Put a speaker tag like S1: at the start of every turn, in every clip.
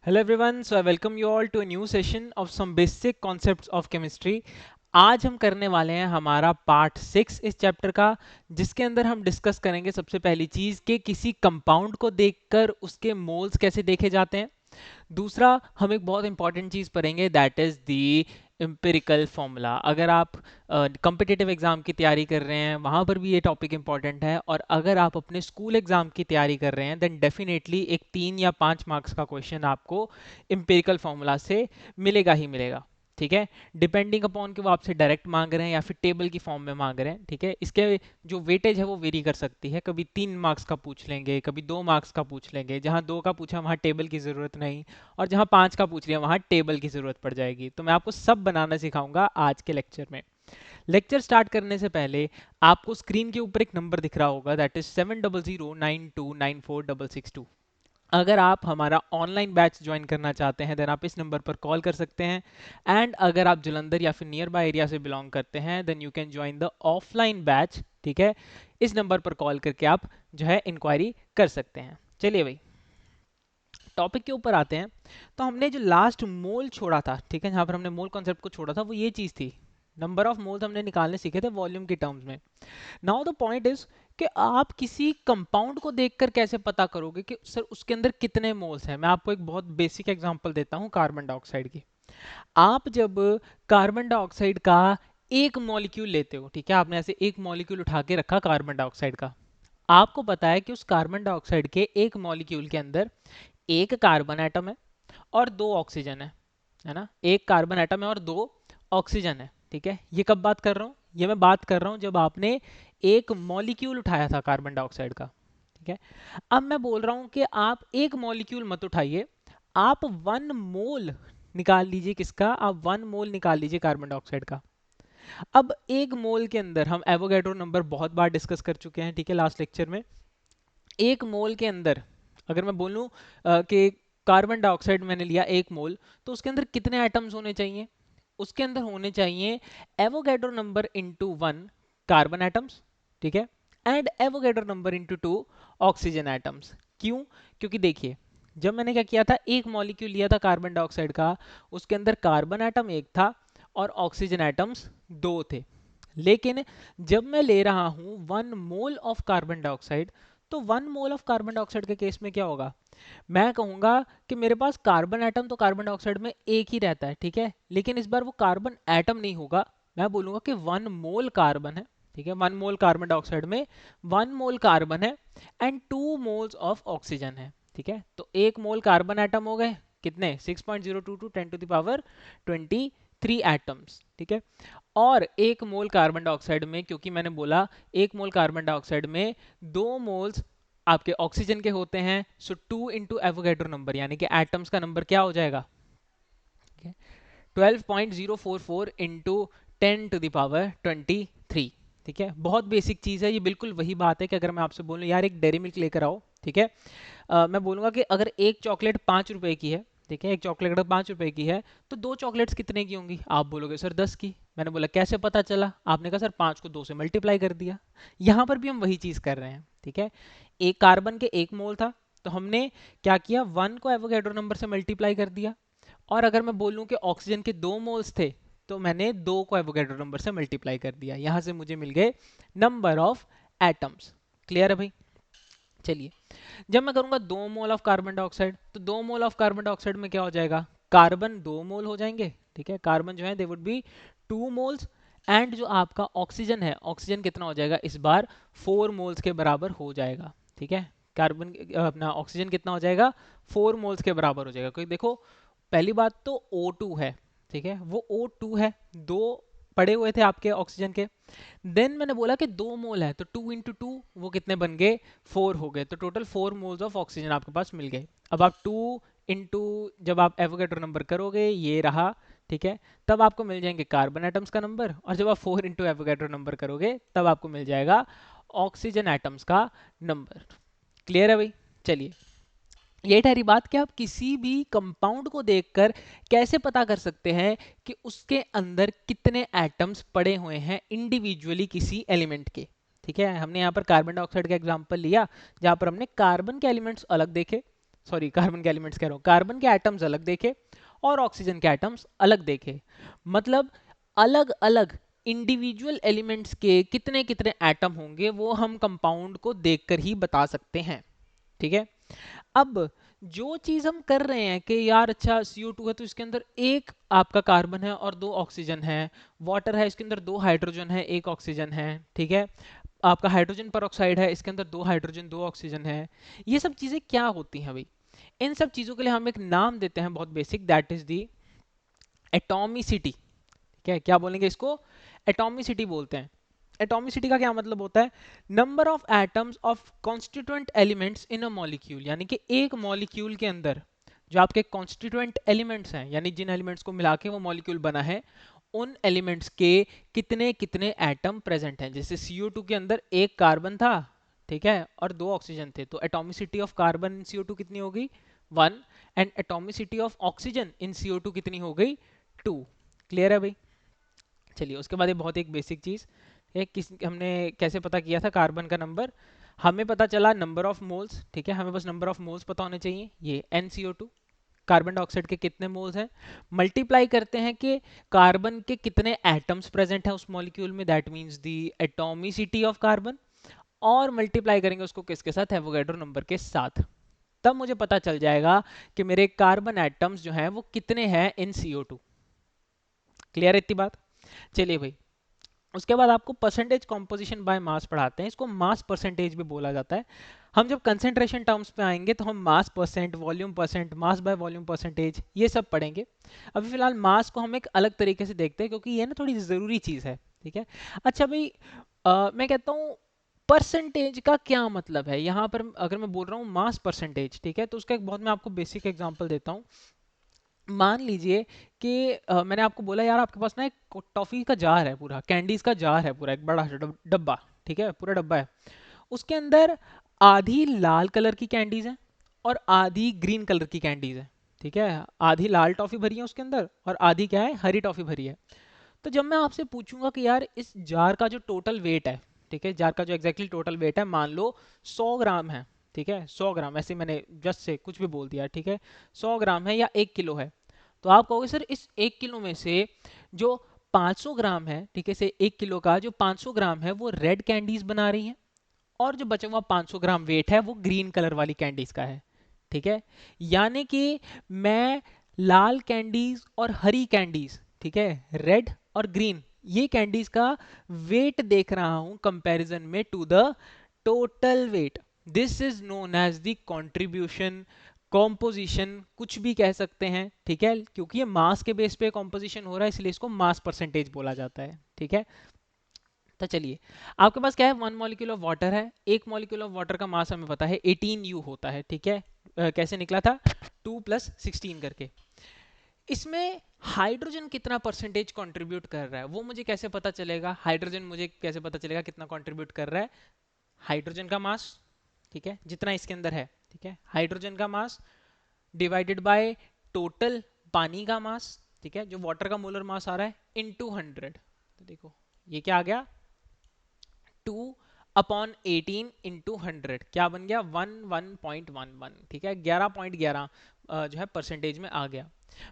S1: Hello everyone, so I welcome you all to a new session of some basic concepts of chemistry. आज हम करने वाले हैं हमारा पार्ट 6 इस चैप्टर का, जिसके अंदर हम डिस्कस करेंगे सबसे पहली चीज कि किसी कंपाउंड को देखकर उसके मोल्स कैसे देखे जाते हैं। दूसरा, हम एक बहुत इंपॉर्टेंट चीज पढ़ेंगे, that is the empirical formula. अगर आप कॉम्पिटिटिव एग्जाम की तैयारी कर रहे हैं वहां पर भी ये टॉपिक इंपॉर्टेंट है, और अगर आप अपने स्कूल एग्जाम की तैयारी कर रहे हैं देन डेफिनेटली एक 3 या 5 मार्क्स का क्वेश्चन आपको एम्पिरिकल फॉर्मूला से मिलेगा ही मिलेगा। ठीक है, डिपेंडिंग अपॉन कि वो आपसे डायरेक्ट मांग रहे हैं या फिर टेबल की फॉर्म में मांग रहे हैं। ठीक है, इसके जो वेटेज है वो वेरी कर सकती है, कभी 3 मार्क्स का पूछ लेंगे, कभी 2 मार्क्स का पूछ लेंगे। जहां 2 का पूछा वहां टेबल की जरूरत नहीं, और जहां 5 का पूछ लिया वहां टेबल की जरूरत पड़ जाएगी। तो मैं आपको सब बनाना सिखाऊंगा आज के लेक्चर में। लेक्चर स्टार्ट करने से पहले आपको स्क्रीन के ऊपर एक नंबर दिख रहा होगा, दैट इज 7009294662। अगर आप हमारा ऑनलाइन बैच ज्वाइन करना चाहते हैं देन आप इस नंबर पर कॉल कर सकते हैं। एंड अगर आप जलंधर या फिर नियर बाय एरिया से बिलोंग करते हैं then you can join the offline batch. ठीक है, इस नंबर पर कॉल करके आप जो है इंक्वायरी कर सकते हैं। चलिए भाई, टॉपिक के ऊपर आते हैं। तो हमने जो लास्ट मोल छोड़ा था, ठीक है, जहां पर हमने मोल कॉन्सेप्ट को छोड़ा था वो ये चीज थी, नंबर ऑफ मोल्स हमने निकालने सीखे थे वॉल्यूम की टर्म्स में। नाउ द पॉइंट इज कि आप किसी कंपाउंड को देखकर कैसे पता करोगे कि सर उसके अंदर कितने मोल्स हैं। मैं आपको एक बहुत बेसिक एग्जांपल देता हूं कार्बन डाइऑक्साइड की। आप जब कार्बन डाइऑक्साइड का एक मॉलिक्यूल लेते हो, ठीक है, आपने ऐसे एक मॉलिक्यूल उठा के रखा कार्बन डाइऑक्साइड का, आपको पता है कि उस कार्बन डाइऑक्साइड के एक मॉलिक्यूल के अंदर एक कार्बन एटम है और 2 ऑक्सीजन है ना। एक कार्बन एटम है और 2 ऑक्सीजन है। ठीक है, ये कब बात कर रहा हूँ, ये मैं बात कर रहा हूँ जब आपने एक मॉलिक्यूल उठाया था कार्बन डाइऑक्साइड का। ठीक है, अब मैं बोल रहा हूँ कि आप एक मॉलिक्यूल मत उठाइए, आप 1 मोल निकाल लीजिए। किसका? आप 1 मोल निकाल लीजिए कार्बन डाइऑक्साइड का। अब एक मोल के अंदर हम एवोगैड्रो नंबर बहुत बार डिस्कस कर चुके हैं, ठीक है, लास्ट लेक्चर में। एक मोल के अंदर अगर मैं बोलूं कि कार्बन डाइऑक्साइड मैंने लिया 1 मोल, तो उसके अंदर कितने एटम्स होने चाहिए? उसके अंदर होने चाहिए Avogadro number into 1 carbon atoms, ठीक है, and Avogadro number into 2 oxygen atoms. क्यों? क्योंकि देखिए, जब मैंने क्या किया था, एक मॉलिक्यूल लिया था कार्बन डाइऑक्साइड का, उसके अंदर कार्बन एटम एक था और ऑक्सीजन एटम्स 2 थे। लेकिन जब मैं ले रहा हूं 1 मोल ऑफ कार्बन डाइऑक्साइड, तो 1 मोल ऑफ कार्बन डाइऑक्साइड के केस में क्या होगा? मैं कहूंगा कि मेरे पास कार्बन एटम तो कार्बन डाइऑक्साइड में एक ही रहता है, ठीक है, लेकिन इस बार वो कार्बन एटम नहीं होगा। मैं बोलूंगा कि 1 मोल कार्बन है। ठीक है, 1 मोल कार्बन डाइऑक्साइड में 1 मोल कार्बन है एंड 2 मोल्स ऑफ ऑक्सीजन है। ठीक है, तो 1 मोल कार्बन एटम हो गए कितने? 6.022 10⁻23 एटम्स। ठीक है, और 1 मोल कार्बन डाइऑक्साइड में, क्योंकि मैंने बोला 1 मोल कार्बन डाइऑक्साइड में 2 मोल्स आपके ऑक्सीजन के होते हैं, सो 2 इंटू नंबर, यानी कि एटम्स का नंबर क्या हो जाएगा? 12.044 इंटू 10⁻23। ठीक है, बहुत बेसिक चीज़ है ये, बिल्कुल वही बात है कि अगर मैं आपसे बोलूँ यार एक डेयरी मिल्क लेकर आओ, ठीक है, मैं बोलूँगा कि अगर एक चॉकलेट 5 रुपए की है, ठीक है, एक चॉकलेट अगर 5 रुपए की है, तो 2 चॉकलेट्स कितने की होंगी? आप बोलोगे सर 10 की। मैंने बोला कैसे पता चला? आपने कहा सर 5 को 2 से मल्टीप्लाई कर दिया। यहाँ पर भी हम वही चीज़ कर रहे हैं। ठीक है, एक कार्बन के 1 मोल था, तो हमने क्या किया, 1 को एवोगैड्रो नंबर से मल्टीप्लाई कर दिया। और अगर मैं बोलूं कि ऑक्सीजन के 2 मोल्स थे, तो मैंने 2 को एवोगैड्रो नंबर से मल्टीप्लाई कर दिया। यहां से मुझे मिल गए नंबर ऑफ एटम्स। क्लियर है भाई? चलिए, जब मैं करूंगा 2 मोल ऑफ कार्बन डाइऑक्साइड, तो 2 मोल ऑफ कार्बन डाइऑक्साइड में क्या हो जाएगा? कार्बन 2 मोल हो जाएंगे, ठीक है, कार्बन जो है they would be 2 moles, and जो आपका ऑक्सीजन है, ऑक्सीजन कितना हो जाएगा इस बार? 4 मोल्स के बराबर हो जाएगा। ठीक है, कार्बन अपना ऑक्सीजन कितना हो जाएगा? 4 मोल्स के बराबर हो जाएगा। क्योंकि देखो, पहली बात तो O2 है, ठीक है, वो O2 है, 2 पड़े हुए थे आपके ऑक्सीजन के। देन मैंने बोला कि 2 मोल है, तो 2 इंटू 2 वो कितने बन गए? 4 हो गए, तो टोटल 4 मोल्स ऑफ ऑक्सीजन आपके पास मिल गए। अब आप 2 इंटू, जब आप एवोगैड्रो नंबर करोगे ये रहा, ठीक है, तब आपको मिल जाएंगे कार्बन एटम्स का नंबर, और जब आप 4 इंटू एवोगैड्रो नंबर करोगे तब आपको मिल जाएगा ऑक्सीजन एटम्स का नंबर। क्लियर है भाई? चलिए, ये ठहरी बात कि आप किसी भी कंपाउंड को देखकर कैसे पता कर सकते हैं कि उसके अंदर कितने एटम्स पड़े हुए हैं इंडिविजुअली किसी एलिमेंट के। ठीक है, हमने यहाँ पर कार्बन डाइऑक्साइड का एग्जांपल लिया, जहां पर हमने कार्बन के एलिमेंट्स अलग देखे, सॉरी कार्बन के एलिमेंट्स कह रहा हूँ, कार्बन के एटम्स अलग देखे और ऑक्सीजन के एटम्स अलग देखे, मतलब अलग अलग इंडिविजुअल एलिमेंट्स के कितने कितने एटम होंगे वो हम कंपाउंड को देखकर ही बता सकते हैं, ठीक है। अब जो चीज हम कर रहे हैं कि यार अच्छा CO2 है तो इसके अंदर एक आपका कार्बन है और दो ऑक्सीजन है, वाटर है इसके अंदर दो हाइड्रोजन है एक ऑक्सीजन है, ठीक है, आपका हाइड्रोजन पर ऑक्साइड है इसके अंदर दो हाइड्रोजन दो ऑक्सीजन है। ये सब चीजें क्या होती हैं भाई, इन सब चीजों के लिए हम एक नाम देते हैं बहुत basic, that is the atomicity. क्या क्या बोलेंगे इसको, एटॉमिसिटी बोलते हैं। एटॉमिसिटी का क्या मतलब होता है, number of atoms of constituent elements in a molecule, यानी कि एक मॉलिक्यूल के अंदर जो आपके कॉन्स्टिट्यूएंट एलिमेंट्स हैं, यानी जिन एलिमेंट्स को मिला के वो मॉलिक्यूल बना है, उन एलिमेंट्स के कितने कितने एटम प्रेजेंट हैं। जैसे CO2 के अंदर एक कार्बन था, ठीक है, और दो ऑक्सीजन थे, तो atomicity of carbon in CO2 कितनी हो गई 1, and atomicity of oxygen in CO2 कितनी हो गई 2। क्लियर है भाई। चलिए उसके बाद ये बहुत एक बेसिक चीज है, किस हमने कैसे पता किया था कार्बन का नंबर, हमें पता चला नंबर ऑफ मोल्स, ठीक है, हमें बस नंबर ऑफ मोल्स पता होने चाहिए, ये NCO2 कार्बन डाइऑक्साइड के कितने मोल्स हैं, मल्टीप्लाई करते हैं कि कार्बन के कितने एटम्स प्रेजेंट हैं उस मॉलिक्यूल में, that means the atomicity of carbon, और मल्टीप्लाई करेंगे उसको किसके साथ, एवोगैड्रो नंबर के साथ, तब मुझे पता चल जाएगा कि मेरे कार्बन एटम्स जो हैं वो कितने हैं इन CO2। क्लियर है इतनी बात। चलिए भाई, उसके बाद आपको परसेंटेज कॉम्पोजिशन बाय मास पढ़ाते हैं, इसको मास परसेंटेज भी बोला जाता है। हम जब कंसेंट्रेशन टर्म्स पे आएंगे तो हम मास percent, volume percent, mass by volume percentage ये सब पढ़ेंगे। अभी फिलहाल मास को हम एक अलग तरीके से देखते हैं क्योंकि ये ना थोड़ी ज़रूरी चीज़ है, ठीक है। अच्छा भाई, मैं कहता हूँ परसेंटेज का क्या मतलब है यहाँ पर, अगर मैं बोल रहा हूँ मास परसेंटेज, ठीक है, तो उसका एक बहुत मैं आपको बेसिक एग्जांपल देता हूँ। मान लीजिए कि मैंने आपको बोला यार आपके पास ना एक टॉफी का जार है, पूरा कैंडीज का जार है, पूरा एक बड़ा सा डब्बा, ठीक है, पूरा डब्बा है, उसके अंदर आधी लाल कलर की कैंडीज है और आधी ग्रीन कलर की कैंडीज है, ठीक है, आधी लाल टॉफी भरी है उसके अंदर और आधी क्या है, हरी टॉफी भरी है। तो जब मैं आपसे पूछूंगा कि यार इस जार का जो टोटल वेट है, ठीक है, जार का जो एग्जैक्टली टोटल वेट है, मान लो 100 ग्राम है, ठीक है, 100 ग्राम, ऐसे मैंने जस्ट से कुछ भी बोल दिया, ठीक है, 100 ग्राम है या 1 किलो है, तो आप कहोगे सर इस 1 किलो में से जो 500 ग्राम है, ठीक है, से 1 किलो का जो 500 ग्राम है वो रेड कैंडीज बना रही हैं, और जो बचा हुआ 500 ग्राम वेट है वो ग्रीन कलर वाली कैंडीज का है, ठीक है। यानी कि मैं लाल कैंडीज और हरी कैंडीज, ठीक है, रेड और ग्रीन, ये कैंडीज का वेट देख रहा हूं कंपैरिजन में to the total weight. This is known as the contribution, composition, कुछ भी कह सकते हैं, ठीक है, क्योंकि ये मास के बेस पे कॉम्पोजिशन हो रहा है इसलिए इसको मास परसेंटेज बोला जाता है, ठीक है। तो चलिए, आपके पास क्या है, 1 मॉलिक्यूल ऑफ वाटर है, एक मॉलिक्यूल ऑफ वाटर का मास हमें पता है 18U होता है, ठीक है, कैसे निकला था 2 + 16 करके। इसमें हाइड्रोजन कितना परसेंटेज कंट्रीब्यूट कर रहा है वो मुझे कैसे पता चलेगा, हाइड्रोजन मुझे कैसे पता चलेगा कितना कंट्रीब्यूट कर रहा है, हाइड्रोजन का मास, ठीक है, जितना इसके अंदर है, ठीक है, हाइड्रोजन का मास डिवाइडेड बाय टोटल पानी का मास, ठीक है, जो वाटर का मोलर मास आ रहा है, इनटू 100। तो देखो ये क्या आ गया, 2/18 इंटू 100 क्या बन गया, 11.11, ठीक है, 11.11 जो है परसेंटेज में आ गया।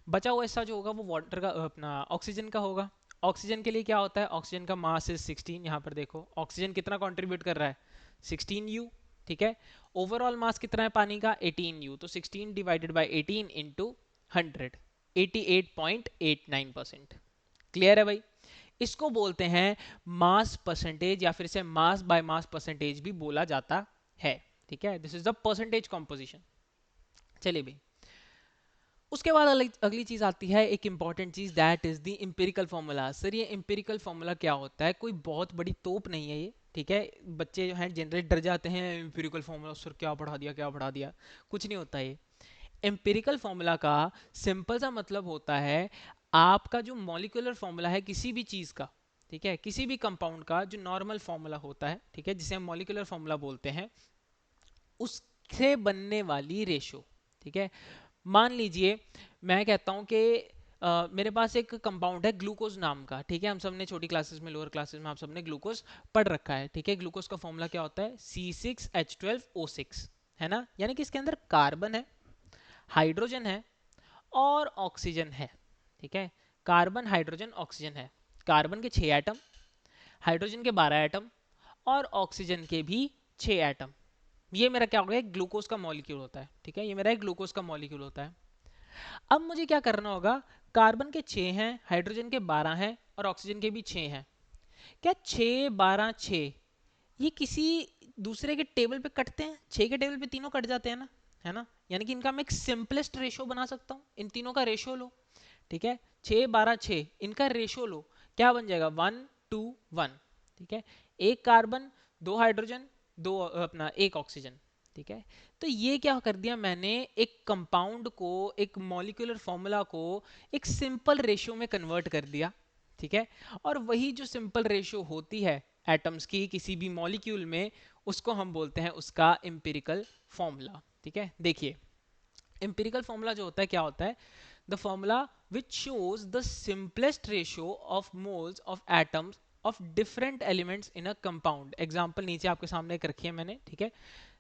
S1: बचा हुआ हिस्सा जो होगा वो वाटर का अपना ऑक्सीजन का होगा। ऑक्सीजन के लिए क्या होता है, ऑक्सीजन का मास इज 16, यहाँ पर देखो ऑक्सीजन कितना कंट्रीब्यूट कर रहा है 16U, ठीक है, ओवरऑल मास कितना है पानी का 18U, तो 16 डिवाइडेड बाई 18 इंटू 100, 88.89%। क्लियर है भाई। इसको बोलते हैं मास परसेंटेज या फिर इसे मास बाय मास परसेंटेज भी बोला जाता है, ठीक है, this is the percentage composition. चलिए भाई, उसके बाद अगली चीज आती है एक इंपॉर्टेंट चीज, that is the empirical formula. Sir ये इंपेरिकल फॉर्मूला क्या होता है, कोई बहुत बड़ी तोप नहीं है ये, ठीक है, बच्चे जो हैं जनरली डर जाते हैं इंपेरिकल फॉर्मूला, सर क्या पढ़ा दिया क्या पढ़ा दिया, कुछ नहीं होता ये। एम्पिरिकल फॉर्मूला का सिंपल सा मतलब होता है आपका जो मॉलिक्यूलर फॉर्मूला है किसी भी चीज का, ठीक है, किसी भी कंपाउंड का जो नॉर्मल फॉर्मूला होता है, ठीक है, जिसे हम मॉलिक्यूलर फॉर्मूला बोलते हैं, उससे बनने वाली रेशो, ठीक है। मान लीजिए मैं कहता हूं कि मेरे पास एक कंपाउंड है ग्लूकोज नाम का, ठीक है, हम सबने छोटी क्लासेस में, लोअर क्लासेस में आप सबने ग्लूकोज पढ़ रखा है, ठीक है, ग्लूकोज का फॉर्मूला क्या होता है C6H12O6, है ना, यानी कि इसके अंदर कार्बन है, हाइड्रोजन है और ऑक्सीजन है, ठीक है। कार्बन हाइड्रोजन ऑक्सीजन है, कार्बन के 6 एटम, हाइड्रोजन के 12 एटम और ऑक्सीजन के भी 6 एटम। ये मेरा क्या हो गया, ग्लूकोज का मॉलिक्यूल होता है, ठीक है, ये मेरा एक ग्लूकोज का मॉलिक्यूल होता है। अब मुझे क्या करना होगा, कार्बन के 6 हैं, हाइड्रोजन के 12 हैं और ऑक्सीजन के भी 6 हैं। क्या 6 12 6 ये किसी दूसरे के टेबल पे कटते हैं? 6 के टेबल पे तीनों कट जाते हैं ना, है ना। यानी कि इनका मैं एक सिंपलेस्ट रेशो बना सकता हूँ, इन तीनों का रेशो लो, ठीक है, 6 12 6 इनका रेशो लो, क्या बन जाएगा 1 2 1, ठीक है। एक कार्बन, दो हाइड्रोजन, दो अपना एक ऑक्सीजन, ठीक है। तो ये क्या कर दिया मैंने, एक कंपाउंड को, एक मॉलिक्यूलर फॉर्मूला को एक सिंपल रेशियो में कन्वर्ट कर दिया, ठीक है। और वही जो सिंपल रेशियो होती है एटम्स की किसी भी मॉलिक्यूल में, उसको हम बोलते हैं उसका एम्पिरिकल फॉर्मूला, ठीक है। देखिए एम्पिरिकल फॉर्मूला जो होता है क्या होता है, the formula which shows the simplest ratio of moles of atoms of different elements in a compound. Example नीचे आपके सामने एक रखी है मैंने, ठीक है।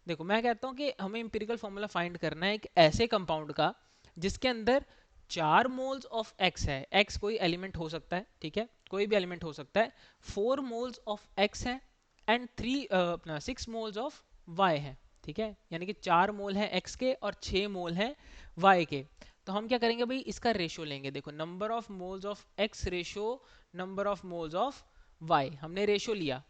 S1: देखो मैं कहता हूं कि हमें एम्पिरिकल फॉर्मूला फाइंड करना है एक ऐसे कंपाउंड का जिसके अंदर 4 मोल्स ऑफ एक्स है, एक्स कोई एलिमेंट हो सकता है, ठीक है, कोई भी एलिमेंट हो सकता है, 4 मोल्स ऑफ एक्स है एंड 6 मोल्स ऑफ वाई है, ठीक है। यानी कि 4 मोल है एक्स के और 6 मोल है वाई के। तो हम क्या करेंगे भाई, इसका रेशो लेंगे। देखो number of moles of X ratio number of moles of Y, हमने रेशो लिया,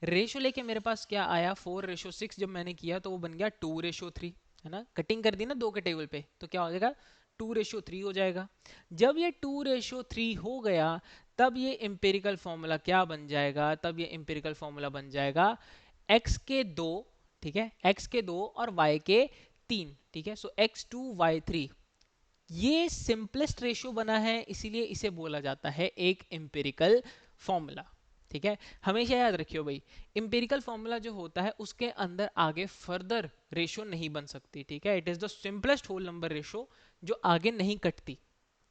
S1: रेशो लेके मेरे पास क्या आया 4:6। जब मैंने किया तो वो बन गया 2:3, है ना। कटिंग कर दी ना दो के टेबल पे, तो क्या हो जाएगा 2:3 हो जाएगा। जब ये 2:3 हो गया तब ये एम्पिरिकल फॉर्मूला क्या बन जाएगा, तब ये एम्पिरिकल फॉर्मूला बन जाएगा x के 2, ठीक है, x के 2 और y के 3, ठीक है। सो x2 y3, ये सिंपलेस्ट रेशियो बना है, इसीलिए इसे बोला जाता है एक एम्पिरिकल फॉर्मूला, ठीक है। हमेशा याद रखियो भाई, एम्पिरिकल फॉर्मूला जो होता है उसके अंदर आगे फर्दर रेशियो नहीं बन सकती, ठीक है। It is the simplest whole number ratio जो आगे नहीं कटती,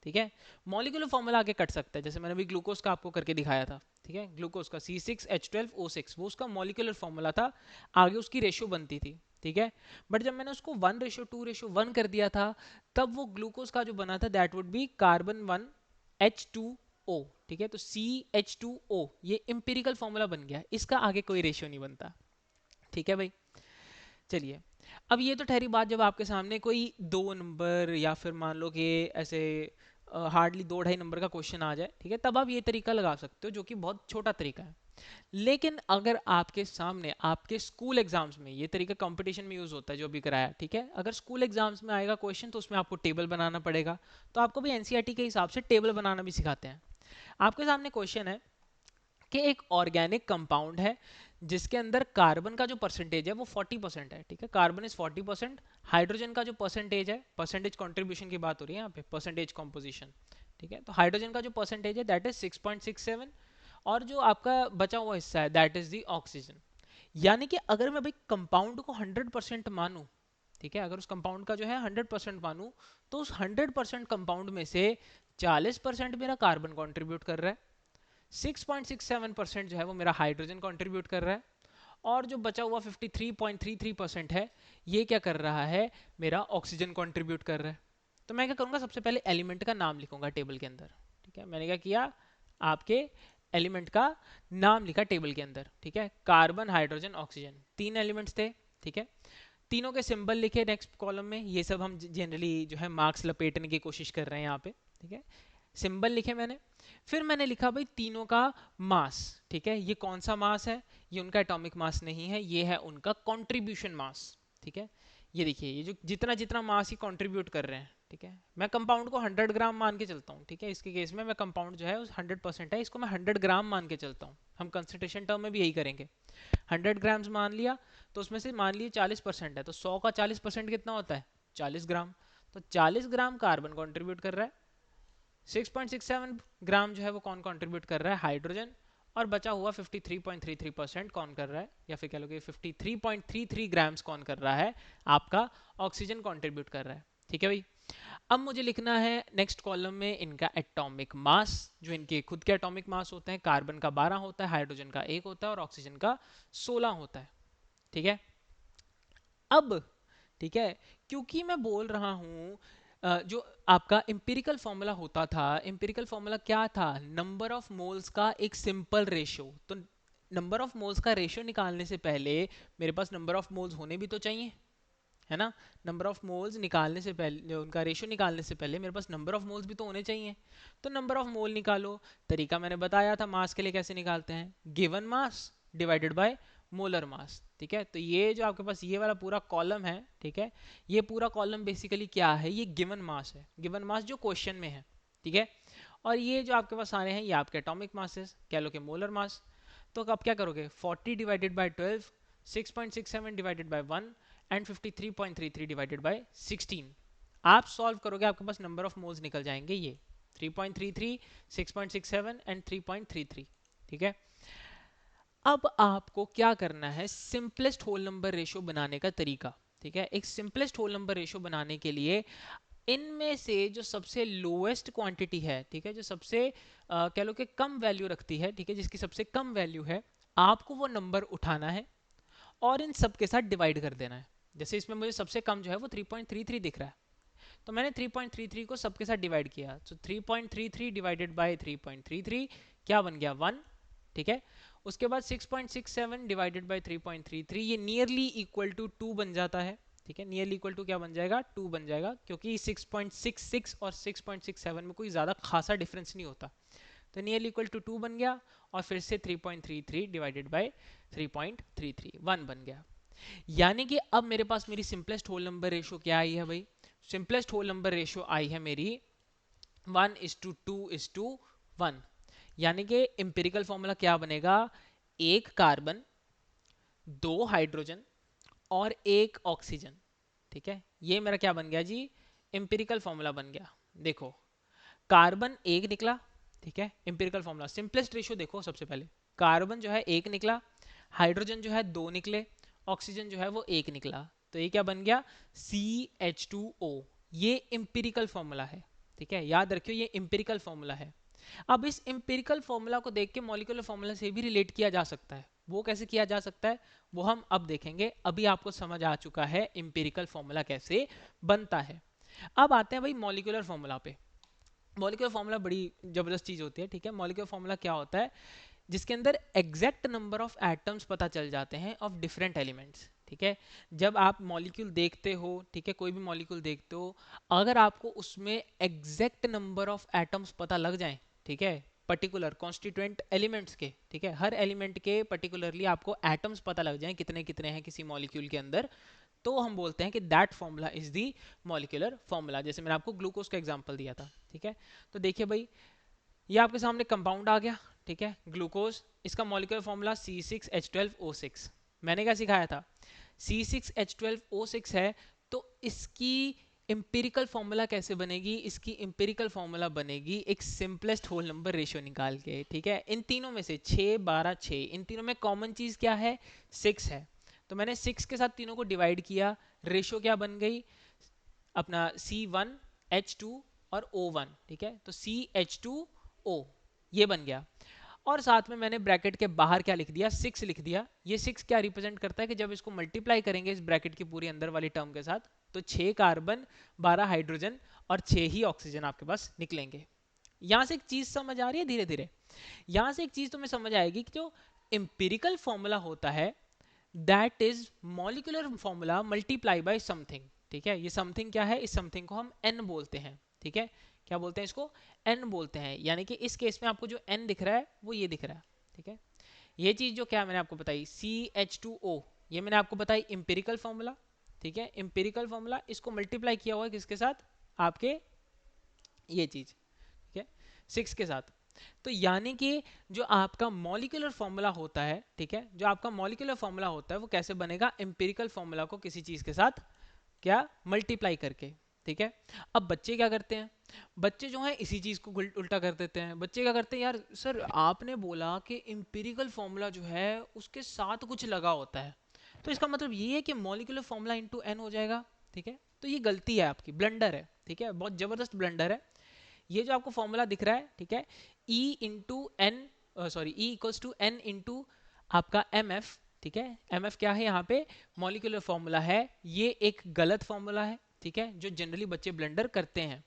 S1: ठीक है। मॉलिक्यूलर फॉर्मूला आगे कट सकता है, जैसे मैंने अभी ग्लूकोज का आपको करके दिखाया था, ठीक है। ग्लूकोज का C6H12O6 वो उसका मॉलिक्यूलर फॉर्मूला था, आगे उसकी रेशियो बनती थी, ठीक है। बट जब मैंने उसको 1:2:1 कर दिया था, तब वो ग्लूकोज का जो बना था that would be carbon 1H2O, ठीक है। तो CH2O ये एम्पिरिकल फॉर्मूला बन गया, इसका आगे कोई रेशियो नहीं बनता, ठीक है भाई। चलिए अब ये तो ठहरी बात, जब आपके सामने कोई 2 नंबर या फिर मान लो कि ऐसे हार्डली 2 ढाई नंबर का क्वेश्चन आ जाए, ठीक है, तब आप ये तरीका लगा सकते हो जो कि बहुत छोटा तरीका है। लेकिन अगर आपके सामने आपके स्कूल एग्जाम्स में, ये तरीका कंपटीशन में यूज होता है जो भी कराया, ठीक है, अगर स्कूल एग्जाम्स में आएगा क्वेश्चन तो उसमें आपको टेबल बनाना पड़ेगा। तो आपको भी एनसीईआरटी के हिसाब से टेबल बनाना भी सिखाते हैं। आपके सामने क्वेश्चन है कि एक ऑर्गेनिक कंपाउंड है जिसके अंदर कार्बन का जो परसेंटेज है वो 40% है, ठीक है, कार्बन इज 40%, हाइड्रोजन का जो परसेंटेज है, परसेंटेज कॉन्ट्रीब्यूशन की बात हो रही है यहाँ पे, परसेंटेज कॉम्पोजिशन, ठीक है, तो हाइड्रोजन का जो परसेंटेज है दैट इज 6.67 और जो आपका बचा हुआ हिस्सा है दैट इज द ऑक्सीजन। यानी कि अगर मैं भाई कंपाउंड को 100% मानूं, ठीक है, अगर उस कंपाउंड का जो है 100% मानूं, तो उस 100% कंपाउंड में से 40% मेरा कार्बन कंट्रीब्यूट कर रहा है, 6.67% जो है वो मेरा हाइड्रोजन कंट्रीब्यूट कर रहा है, और जो बचा हुआ 53.33% है ये क्या कर रहा है, मेरा ऑक्सीजन कंट्रीब्यूट कर रहा है। तो मैं क्या करूंगा, सबसे पहले एलिमेंट का नाम लिखूंगा टेबल के अंदर, ठीक है। मैंने क्या किया, आपके एलिमेंट का नाम लिखा टेबल के अंदर, ठीक है। कार्बन हाइड्रोजन ऑक्सीजन 3 एलिमेंट्स थे, ठीक है। तीनों के सिंबल लिखे नेक्स्ट कॉलम में, ये सब हम जनरली जो है मार्क्स लपेटने की कोशिश कर रहे हैं यहाँ पे, ठीक है। सिंबल लिखे मैंने, फिर मैंने लिखा भाई तीनों का मास, ठीक है। ये कौन सा मास है, ये उनका एटॉमिक मास नहीं है, ये है उनका कंट्रीब्यूशन मास, ठीक है। ये देखिए ये जो जितना जितना मास ही कंट्रीब्यूट कर रहे हैं, ठीक है। मैं कंपाउंड को 100 ग्राम मान के चलता हूँ, ठीक है, इसके केस में मैं कंपाउंड जो है उस 100% है, इसको मैं 100 ग्राम मान के चलता हूँ। हम कंसंट्रेशन टर्म में भी यही करेंगे, 100 ग्राम्स मान लिया, तो उसमें से मान लिए 40% है, तो 100 का 40% कितना होता है 40 ग्राम। तो 40 ग्राम कार्बन कंट्रीब्यूट कर रहा है, 6.67 ग्राम जो है वो कौन कंट्रीब्यूट कर रहा है, हाइड्रोजन, और बचा हुआ 53.33% कौन कर रहा है, या फिर कह लो कि 53.33 ग्राम्स कौन कर रहा है, आपका ऑक्सीजन कंट्रीब्यूट कर रहा है, ठीक है भाई। अब मुझे लिखना है नेक्स्ट कॉलम में इनका एटॉमिक मास, जो इनके खुद के एटॉमिक मास होते हैं, कार्बन का 12 होता है, हाइड्रोजन का 1 होता है और ऑक्सीजन का 16 होता है, ठीक है। अब ठीक है, क्योंकि मैं बोल रहा हूं जो आपका इंपिरिकल फॉर्मूला होता था, इंपिरिकल फॉर्मूला क्या था, नंबर ऑफ मोल्स का एक सिंपल रेशियो। तो नंबर ऑफ मोल्स का रेशियो निकालने से पहले मेरे पास नंबर ऑफ मोल्स होने भी तो चाहिए, है ना। नंबर ऑफ मोल्स निकालने से पहले, उनका रेशियो निकालने से पहले मेरे पास नंबर ऑफ मोल्स भी तो होने चाहिए। तो नंबर ऑफ मोल निकालो। तरीका मैंने बताया था मास के लिए कैसे निकालते हैं, given mass divided by molar mass. ठीक है, तो ये जो आपके पास ये वाला पूरा कॉलम है, ठीक है, ये पूरा कॉलम बेसिकली क्या है, ये गिवन मास है, गिवन मास जो क्वेश्चन में है। ठीक है, और ये जो आपके पास सारे हैं ये आपके एटॉमिक मासेस, कह लो कि मोलर मास। तो आप क्या करोगे, 40 divided by 12, 6.67 divided by 1 and 53.33 divided by 16। आप सॉल्व करोगे, आपके पास नंबर ऑफ मोल्स निकल जाएंगे ये 3.33, 6.67 एंड 3.33। ठीक है, अब आपको क्या करना है, सिंपलेस्ट होल नंबर रेशियो बनाने का तरीका। ठीक है, एक सिंपलेस्ट होल नंबर रेशियो बनाने के लिए इनमें से जो सबसे लोएस्ट क्वांटिटी है, ठीक है, जो सबसे कह लो कि कम वैल्यू रखती है, ठीक है, जिसकी सबसे कम वैल्यू है, आपको वो नंबर उठाना है और इन सब के साथ डिवाइड कर देना है। जैसे इसमें मुझे सबसे कम जो है वो 3.33 दिख रहा है, तो मैंने 3.33 को सबके साथ डिवाइड किया, तो 3.33 डिवाइडेड बाय 3.33 क्या बन गया, 1। ठीक है, उसके बाद 6.67 डिवाइडेड बाय 3.33, ये नियरली इक्वल टू 2 बन जाता है। ठीक है, नियरली इक्वल टू क्या बन जाएगा, 2 बन जाएगा, क्योंकि 6.66 और 6.67 में कोई ज़्यादा खासा डिफरेंस नहीं होता। तो नियरली इक्वल टू 2 बन गया, और फिर से 3.33 डिवाइडेड बाय 3.33 1 बन गया। यानी कि अब मेरे पास मेरी सिंपलेस्ट होल नंबर रेशियो क्या आई है भाई, सिंपलेस्ट होल नंबर रेशियो आई है मेरी 1:2:1। यानी कि इंपेरिकल फॉर्मूला क्या बनेगा, एक कार्बन, दो हाइड्रोजन और एक ऑक्सीजन। ठीक है, ये मेरा क्या बन गया जी, इंपेरिकल फॉर्मूला बन गया। देखो, कार्बन एक निकला, ठीक है, इंपेरिकल फॉर्मूला सिंपलेस्ट रेशियो देखो, सबसे पहले कार्बन जो है एक निकला, हाइड्रोजन जो है दो निकले, ऑक्सीजन जो है वो एक निकला, तो ये क्या बन गया, CH2O। ये इंपेरिकल फॉर्मूला है। ठीक है, याद रखियो ये इंपेरिकल फॉर्मूला है। अब इस इंपेरिकल फॉर्मूला को देख के मॉलिक्यूलर फॉर्मूला से भी रिलेट किया जा सकता है। वो कैसे किया जा सकता है वो हम अब देखेंगे, अभी आपको समझ आ चुका है इंपेरिकल फॉर्मूला कैसे बनता है। अब आते हैं भाई मॉलिक्यूलर फॉर्मूला पे। मॉलिक्यूलर फॉर्मूला बड़ी जबरदस्त चीज होती है। ठीक है, मॉलिक्यूलर फॉर्मूला क्या होता है, जिसके अंदर एग्जैक्ट नंबर ऑफ एटम्स पता चल जाते हैं ऑफ डिफरेंट एलिमेंट्स। ठीक है, जब आप मॉलिक्यूल देखते हो, ठीक है, कोई भी मॉलिक्यूल देखते हो, अगर आपको उसमें एग्जैक्ट नंबर ऑफ एटम्स पता लग जाएं, ठीक है, पर्टिकुलर कॉन्स्टिट्यूएंट एलिमेंट्स के, ठीक है, हर एलिमेंट के पर्टिकुलरली आपको एटम्स पता लग जाएं कितने कितने हैं किसी मॉलिक्यूल के अंदर, तो हम बोलते हैं कि that formula is the molecular formula. जैसे मैंने आपको ग्लूकोज का एग्जांपल दिया था। ठीक है, तो देखिए भाई, ये आपके सामने कंपाउंड आ गया, ठीक है, ग्लूकोज, इसका मॉलिक्यूलर फॉर्मूला C6H12O6। मैंने क्या सिखाया था, C6H12O6 है, तो इसकी इंपेरिकल फॉर्मूला कैसे बनेगी, इसकी इंपेरिकल फॉर्मूला बनेगी एक सिंपलेस्ट होल नंबर रेशियो निकाल के। ठीक है, इन तीनों में से 6 12 6, इन तीनों में कॉमन चीज क्या है, 6 है, तो मैंने 6 के साथ तीनों को डिवाइड किया, रेशियो क्या बन गई अपना C1H2 और O1। ठीक है, तो CH2O ये बन गया, और साथ में मैंने ब्रैकेट के बाहर क्या लिख दिया, 6 लिख दिया। ये 6 क्या रिप्रेजेंट करता है कि जब इसको मल्टीप्लाई करेंगे इस ब्रैकेट की पूरी अंदर वाली टर्म के साथ, तो 6 कार्बन, 12 हाइड्रोजन और 6 ही ऑक्सीजन आपके पास निकलेंगे। यहां से एक चीज समझ आ रही है, धीरे धीरे यहां से एक चीज तुम्हें समझ आएगी कि जो इंपेरिकल फॉर्मूला होता है that is molecular formula multiply by something. ठीक है, ये समथिंग क्या है, इस समथिंग को हम n बोलते हैं। ठीक है, क्या बोलते हैं इसको, n बोलते हैं। यानी कि इस केस में आपको जो n दिख रहा है वो ये दिख रहा है। ठीक है, ये चीज जो क्या मैंने आपको बताई CH2O, ये मैंने आपको बताई इंपेरिकल फॉर्मूला। ठीक है, इंपेरिकल फॉर्मूला, इसको मल्टीप्लाई किया हुआ है किसके साथ, आपके ये चीज, ठीक है, 6 के साथ। तो यानी कि जो आपका मॉलिक्यूलर फॉर्मूला होता है, ठीक है, जो आपका मॉलिक्यूलर फॉर्मूला होता है वो कैसे बनेगा, इंपेरिकल फॉर्मूला को किसी चीज के साथ क्या मल्टीप्लाई करके। ठीक है, अब बच्चे क्या करते हैं, बच्चे जो है इसी चीज को उल्टा कर देते हैं। बच्चे क्या करते हैं, यार सर आपने बोला कि इंपेरिकल फॉर्मूला जो है उसके साथ कुछ लगा होता है, तो इसका मतलब ये है कि मॉलिक्यूलर फॉर्मूला इंटू एन हो जाएगा। ठीक है, तो ये गलती है आपकी, ब्लंडर है। ठीक है, बहुत जबरदस्त ब्लंडर है। ये जो आपको फॉर्मूला दिख रहा है, ठीक है, E into n, sorry E equals to n into आपका MF। ठीक है, MF क्या है यहाँ पे, मॉलिक्यूलर फॉर्मूला है, ये एक गलत फॉर्मूला है। ठीक है, जो जनरली बच्चे ब्लंडर करते हैं।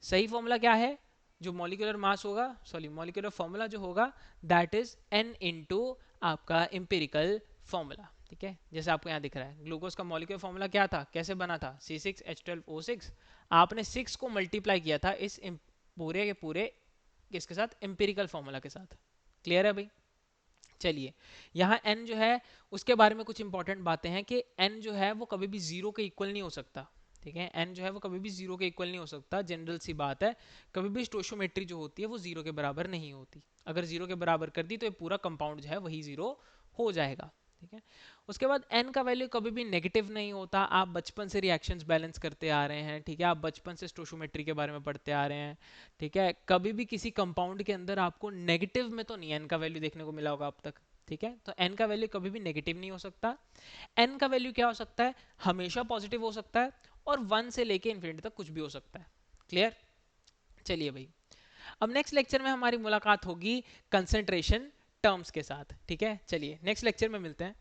S1: सही फॉर्मूला क्या है, जो मॉलिक्यूलर मास होगा, सॉरी मॉलिक्यूलर फॉर्मूला जो होगा, दैट इज n इनटू आपका एम्पिरिकल फॉर्मूला। ठीक है, जैसे आपको यहाँ दिख रहा है ग्लूकोज का मॉलिक्यूलर फॉर्मूला क्या था, कैसे बना था, C6H12O6। आपने 6 को मल्टीप्लाई किया था इस पूरे के पूरे किसके साथ, एम्पिरिकल फॉर्मूला के साथ। क्लियर है भाई। चलिए, यहाँ n जो है उसके बारे में कुछ इंपॉर्टेंट बातें हैं कि n जो है वो कभी भी जीरो के इक्वल नहीं हो सकता। ठीक है, n जो है वो कभी भी जीरो के इक्वल नहीं हो सकता, जनरल सी बात है। कभी भी स्टोशियोमेट्री जो होती है वो जीरो के बराबर नहीं होती। अगर जीरो के बराबर कर दी तो ये पूरा कंपाउंड जो है वही जीरो हो जाएगा। ठीक है, उसके बाद n का वैल्यू कभी भी नेगेटिव नहीं होता। आप बचपन से रिएक्शंस बैलेंस करते आ रहे हैं, ठीक है, आप बचपन से स्टोशियोमेट्री के बारे में पढ़ते आ रहे हैं। ठीक है, कभी भी किसी कंपाउंड के अंदर आपको नेगेटिव में तो नहीं n का वैल्यू देखने को मिला होगा अब तक। ठीक है, तो n का वैल्यू कभी भी नेगेटिव नहीं हो सकता। n का वैल्यू क्या हो सकता है, हमेशा पॉजिटिव हो सकता है, और 1 से लेके इन्फिनिटी तक कुछ भी हो सकता है। क्लियर। चलिए भाई, अब नेक्स्ट लेक्चर में हमारी मुलाकात होगी कंसंट्रेशन टर्म्स के साथ। ठीक है, चलिए नेक्स्ट लेक्चर में मिलते हैं।